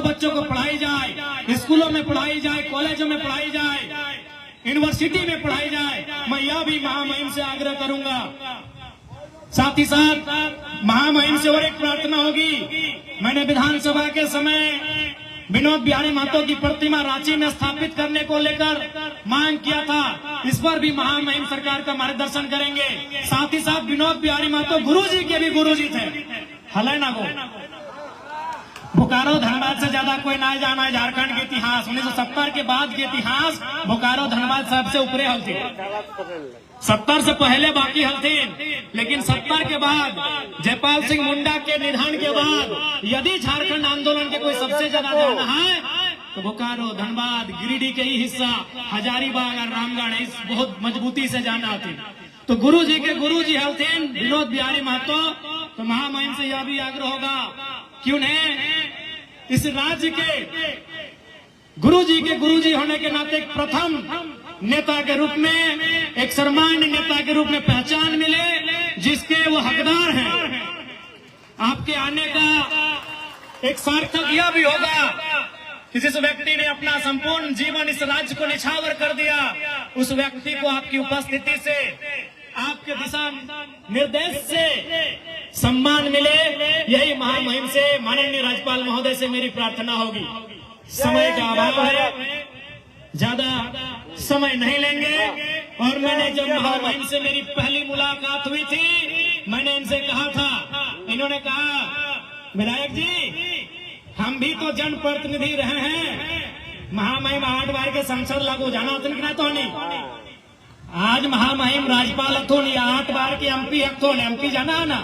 बच्चों को पढ़ाई जाए, स्कूलों में पढ़ाई जाए, कॉलेजों में पढ़ाई जाए, यूनिवर्सिटी में पढ़ाई जाए। मैं यह भी महामहिम से आग्रह करूंगा। साथ ही साथ महामहिम से और एक प्रार्थना होगी। मैंने विधानसभा के समय विनोद बिहारी महतो की प्रतिमा रांची में स्थापित करने को लेकर मांग किया था। इस पर भी महामहिम सरकार का मार्गदर्शन करेंगे। साथ ही साथ विनोद बिहारी महतो गुरुजी के भी गुरुजी थे, हले ना को बोकारो धनबाद से ज्यादा कोई ना जाना है। झारखंड के इतिहास 1970 के बाद के इतिहास बोकारो धनबाद सबसे ऊपरे हलती। 70 से पहले बाकी हलथीन, लेकिन 70 के बाद जयपाल सिंह मुंडा के निधन के बाद यदि झारखंड आंदोलन के कोई सबसे ज्यादा जाना है तो बोकारो धनबाद गिरिडीह के ही हिस्सा हजारीबाग और रामगढ़ इस बहुत मजबूती से जाना होती। तो गुरु जी के गुरु जी हलथीन विनोद बिहारी महतो। तो महामहिम से यह भी आग्रह होगा कि उन्हें इस राज्य के गुरुजी के गुरुजी होने के नाते एक प्रथम नेता के रूप में, एक सर्वमान्य नेता के रूप में पहचान मिले, जिसके वो हकदार हैं। आपके आने का एक सार्थक यह भी होगा कि जिस व्यक्ति ने अपना संपूर्ण जीवन इस राज्य को निछावर कर दिया, उस व्यक्ति को आपकी उपस्थिति से, आपके दिशा निर्देश से सम्मान मिले। यही महामहिम से, माननीय राज्यपाल महोदय से मेरी प्रार्थना होगी। समय का अभाव है, ज्यादा समय नहीं लेंगे। और मैंने जब महामहिम से मेरी पहली मुलाकात हुई थी, मैंने इनसे कहा था, इन्होंने कहा विधायक जी हम भी तो जनप्रतिनिधि रहे हैं। महामहिम 8 बार के संसद लागू जाना तो नहीं। आज महामहिम राज्यपाल अथोन या 8 बार के एमपी अथोन, एमपी जाना है ना,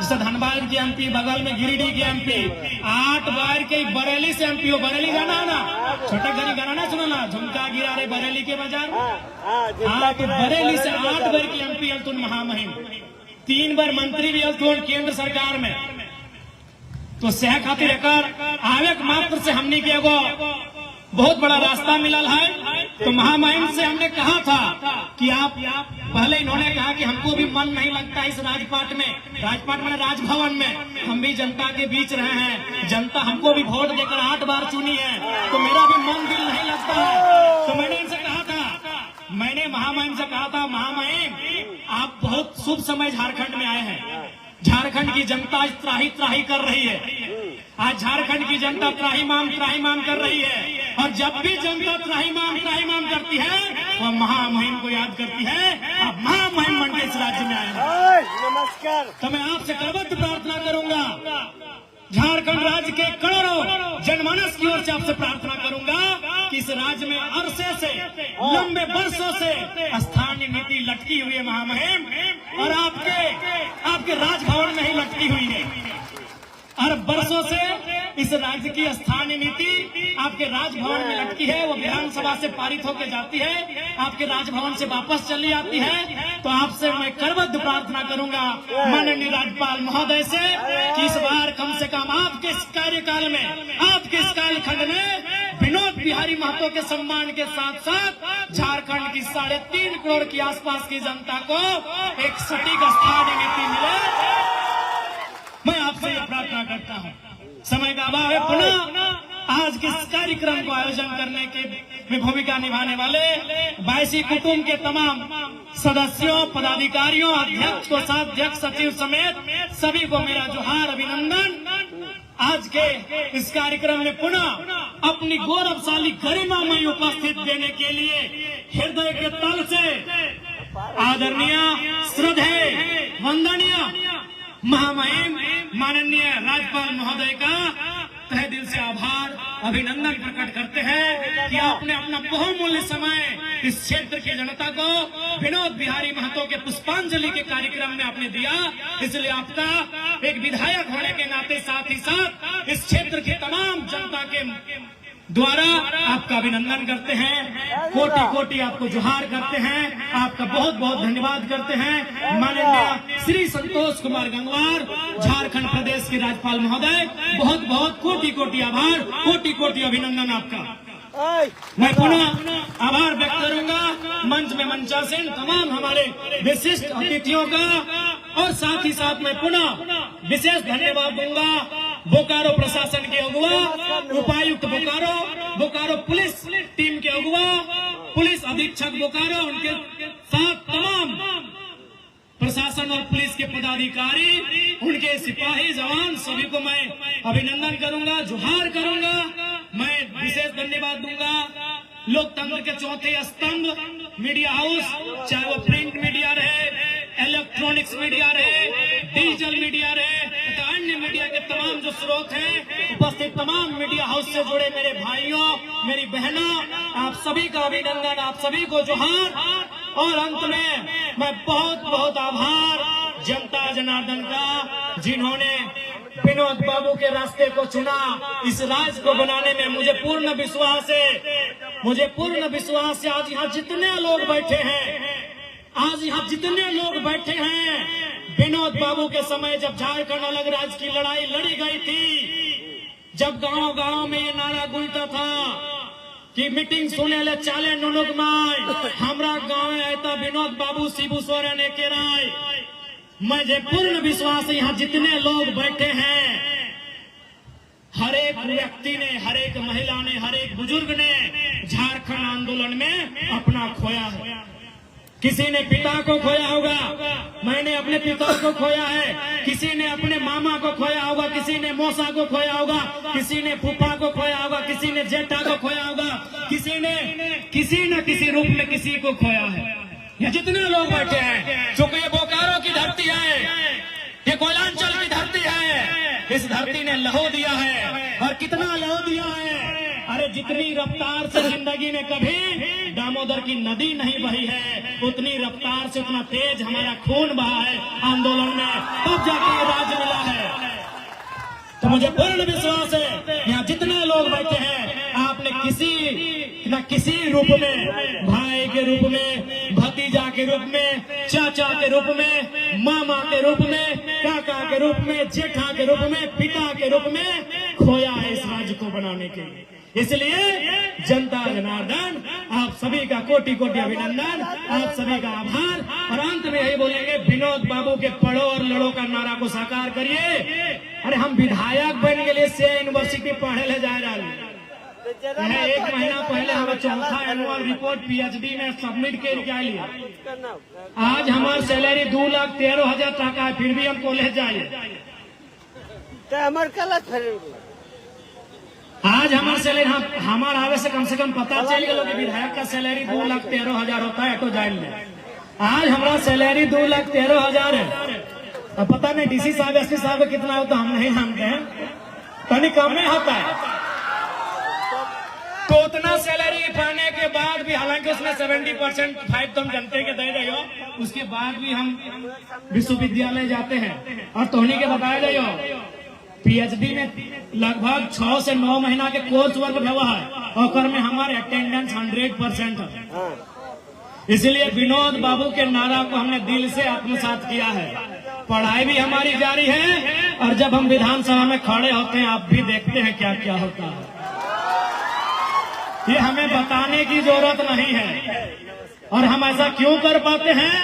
जैसे धनबाद की एमपी, बगल में गिरिडीह की एमपी, 8 बार के बरेली से एमपी हो। बरेली जाना है ना, छोटा गरी गाना ना सुनो ना, झुमका गिरा रे बरेली के बाजार। तो बरेली से 8 बार की एमपी अथोन महामहिम, 3 बार मंत्री भी अथोन केंद्र सरकार में। तो सह खातिर आवेक मात्र से हमने के बहुत बड़ा रास्ता मिलल है। तो महामहिम से हमने कहा था कि आप पहले, इन्होंने कहा कि हमको भी मन नहीं लगता इस राजपाट में, राजपाट में राजभवन में, हम भी जनता के बीच रहे हैं, जनता हमको भी वोट देकर 8 बार चुनी है, तो मेरा भी मन दिल नहीं लगता है। तो मैंने इनसे कहा था, मैंने महामहिम से कहा था, महामहिम आप बहुत शुभ समय झारखंड में आए हैं। झारखंड की जनता आज त्राही त्राही कर रही है। आज झारखंड की जनता त्राहीमाम कर रही है। और जब भी जनता त्राहीमाम करती है, वह महामहिम को याद करती है। अब महामहिम बन के इस राज्य में आए हैं। नमस्कार। तो मैं आपसे करबद्ध प्रार्थना करूंगा, झारखंड राज्य के करोड़ों जनमानस की ओर से आपसे प्रार्थना करूंगा कि इस राज्य में अरसे से, लंबे वर्षों से स्थानीय नीति लटकी हुई है महामहिम, और आपके राजभवन में ही लटकी हुई है। और बरसों से इस राज्य की स्थानीय नीति आपके राजभवन में लटकी है। वो विधानसभा से पारित होकर जाती है, आपके राजभवन से वापस चली आती है। तो आपसे मैं करबद्ध प्रार्थना करूंगा माननीय राज्यपाल महोदय से कि इस बार कम से कम आपके इस कार्यकाल में, आपके इस कालखंड में विनोद बिहारी महतो के सम्मान के साथ साथ झारखंड की 3.5 करोड़ की आसपास की जनता को एक सटीक स्थानीय नीति मिले। मैं आपसे यह प्रार्थना करता हूँ। समय का अभाव है। पुनः आज के इस कार्यक्रम को आयोजन करने के में भूमिका निभाने वाले 22 कुटुंब के तमाम सदस्यों, पदाधिकारियों, अध्यक्ष, कोषाध्यक्ष, सचिव समेत सभी को मेरा जोहार, अभिनंदन। आज के इस कार्यक्रम में पुनः अपनी गौरवशाली गरिमामयी उपस्थित देने के लिए हृदय के तल से आदरणीय, श्रद्धेय, वंदनीय महामहिम माननीय राज्यपाल महोदय का तहे दिल से आभार, अभिनंदन प्रकट करते हैं कि आपने अपना बहुमूल्य समय इस क्षेत्र की जनता को विनोद बिहारी महतो के पुष्पांजलि के कार्यक्रम में आपने दिया। इसलिए आपका एक विधायक होने के नाते, साथ ही साथ इस क्षेत्र की तमाम जनता के द्वारा आपका अभिनंदन करते हैं, कोटि कोटि आपको जोहार करते हैं, आपका बहुत बहुत धन्यवाद करते हैं। माननीय श्री संतोष कुमार गंगवार, झारखंड प्रदेश के राज्यपाल महोदय, बहुत बहुत कोटि कोटि आभार, कोटि कोटि अभिनंदन आपका। मैं पुनः आभार व्यक्त करूंगा मंच में मंचासीन तमाम हमारे विशिष्ट अतिथियों का, और साथ ही साथ मैं पुनः विशेष धन्यवाद दूंगा बोकारो प्रशासन के अगुआ, उपायुक्त बोकारो पुलिस टीम के अगुआ, पुलिस अधीक्षक बोकारो, उनके साथ तमाम प्रशासन और पुलिस के पदाधिकारी, उनके सिपाही जवान, सभी को मैं अभिनंदन करूंगा, जुहार करूंगा। मैं विशेष धन्यवाद दूंगा लोकतंत्र के चौथे स्तंभ मीडिया हाउस, चाहे वो प्रिंट मीडिया रहे, इलेक्ट्रॉनिक्स मीडिया रहे, डिजिटल मीडिया रहे, तथा अन्य मीडिया के तमाम जो स्रोत हैं, उपस्थित तमाम मीडिया हाउस से जुड़े मेरे भाइयों, मेरी बहनों, आप सभी का अभिनंदन, आप सभी को जोहार। और अंत में मैं बहुत बहुत आभार जनता जनार्दन का, जिन्होंने विनोद बाबू के रास्ते को चुना। इस राज्य को बनाने में मुझे पूर्ण विश्वास है। आज यहाँ जितने लोग बैठे हैं, विनोद बाबू के समय जब झारखंड अलग राज्य की लड़ाई लड़ी गई थी, जब गांव में ये नारा गूंजता था कि मीटिंग सुने ले चाले नुनुक माय, हमरा गाँव आए तो विनोद बाबू शिबू सोरेन के राय। मुझे पूर्ण विश्वास है यहाँ जितने लोग बैठे हैं, हर एक व्यक्ति ने, हर एक महिला ने, हर एक बुजुर्ग ने झारखंड आंदोलन में अपना खोया है। किसी ने पिता को खोया होगा, मैंने अपने पिता को खोया है, किसी ने अपने मामा को खोया होगा, किसी ने मौसा को खोया होगा, किसी ने फूफा को खोया होगा, किसी ने जेठा को खोया होगा, किसी ने किसी न किसी रूप में किसी को खोया है। ये जितने लोग बैठे हैं, चूंकि ये बोकारो की धरती है, ये कोयलांचल की धरती है, इस धरती ने लहू दिया है। और कितना लहू दिया है, अरे जितनी रफ्तार से जिंदगी में कभी दामोदर की नदी नहीं बही है, उतनी रफ्तार से, उतना तेज हमारा खून बहा है आंदोलन में, तब जाके ये राज्य मिला है। तो मुझे पूर्ण विश्वास है यहाँ जितने लोग बैठे हैं, आपने किसी न किसी रूप में, भाई के रूप में, भतीजा के रूप में, चाचा के रूप में, मामा के रूप में, काका के रूप में, जेठा के रूप में, पिता के रूप में खोया है इस राज्य को बनाने के लिए। इसलिए जनता जनार्दन, आप सभी का कोटि कोटि अभिनंदन, आप सभी का आभार। और अंत में यही बोलेंगे, विनोद बाबू के पढ़ो और लड़ो का नारा को साकार करिए। अरे हम विधायक बन के लिए से यूनिवर्सिटी पढ़े ले जा रहा है। एक महीना पहले हमें चौथा एनुअल रिपोर्ट PhD में सबमिट कर लिया। आज हमारी सैलरी 2,13,000 टका है, फिर भी हम कॉलेज जाए। आज हमारे सैलरी, हमारा आवे से कम पता चल गया कि विधायक का सैलरी 2,13,000 होता है तो जान ले। आज हमारा सैलरी 2,13,000 है। अब पता नहीं DC साहब SP साहब का कितना होता हम नहीं जानते हैं, कहीं कम नहीं होता है। तो उतना सैलरी पाने के बाद भी, हालांकि उसमें 70% 5 तो हम जनते के दे रहे हो, उसके बाद भी हम विश्वविद्यालय जाते हैं और तोहनी के बताया जाए हो PhD में लगभग 6 से 9 महीना के कोर्स वर्क हुआ है, और में हमारे अटेंडेंस 100% है। इसलिए विनोद बाबू के नारा को हमने दिल से आत्मसात किया है। पढ़ाई भी हमारी जारी है, और जब हम विधानसभा में खड़े होते हैं, आप भी देखते हैं क्या क्या होता है। ये हमें बताने की जरूरत नहीं है। और हम ऐसा क्यों कर पाते हैं,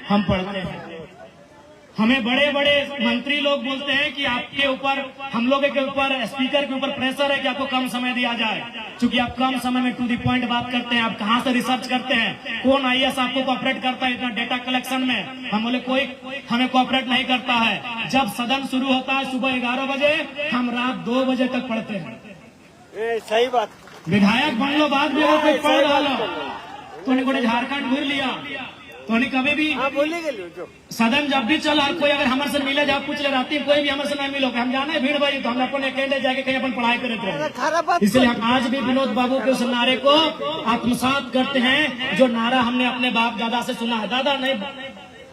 हम पढ़ते हैं। हमें बड़े बड़े मंत्री लोग बोलते हैं कि आपके ऊपर, हम लोग के ऊपर, स्पीकर के ऊपर प्रेशर है कि आपको कम समय दिया जाए, क्योंकि आप कम समय में टू द पॉइंट बात करते हैं। आप कहाँ से रिसर्च करते हैं, कौन IAS आपको कोऑपरेट करता है इतना डेटा कलेक्शन में? हम बोले कोई हमें कोऑपरेट नहीं करता है। जब सदन शुरू होता है सुबह 11 बजे, हम रात 2 बजे तक पढ़ते हैं। सही बात। विधायक बन लो, बाद में कोई पढ़ रहा लो, तो झारखंड घूर लिया, तो कभी भी सदन जब भी चला, कोई अगर हमारे से मिले, जब पूछ ले राती कोई भी हमारे से नहीं मिलो, हम जाने भीड़ भाई, तो हम अपन अकेले जाके कहीं अपन पढ़ाई करते हैं। इसलिए हम आज भी विनोद बाबू के उस नारे को आत्मसात करते हैं, जो नारा हमने अपने बाप दादा से सुना है। दादा नहीं,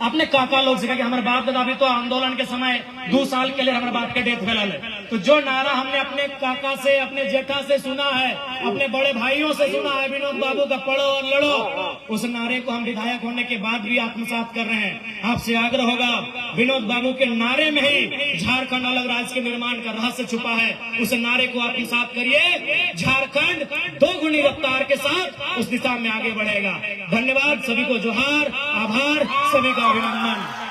अपने काका लोग से, कि हमारे बाप दादा भी तो आंदोलन के समय 2 साल के लिए हमारे बाप के डेथ फैला है। तो जो नारा हमने अपने काका से, अपने जेठा से सुना है, अपने बड़े भाइयों से सुना है, विनोद बाबू का पढ़ो और लड़ो, उस नारे को हम विधायक होने के बाद भी आत्मसात कर रहे हैं। आपसे आग्रह होगा, विनोद बाबू के नारे में ही झारखंड अलग राज्य के निर्माण का रहस्य छुपा है। उस नारे को आत्मसात करिए, झारखंड 2 गुनी रफ्तार के साथ उस दिशा में आगे बढ़ेगा। धन्यवाद, सभी को जोहार, आभार, सभी का अभिनंदन।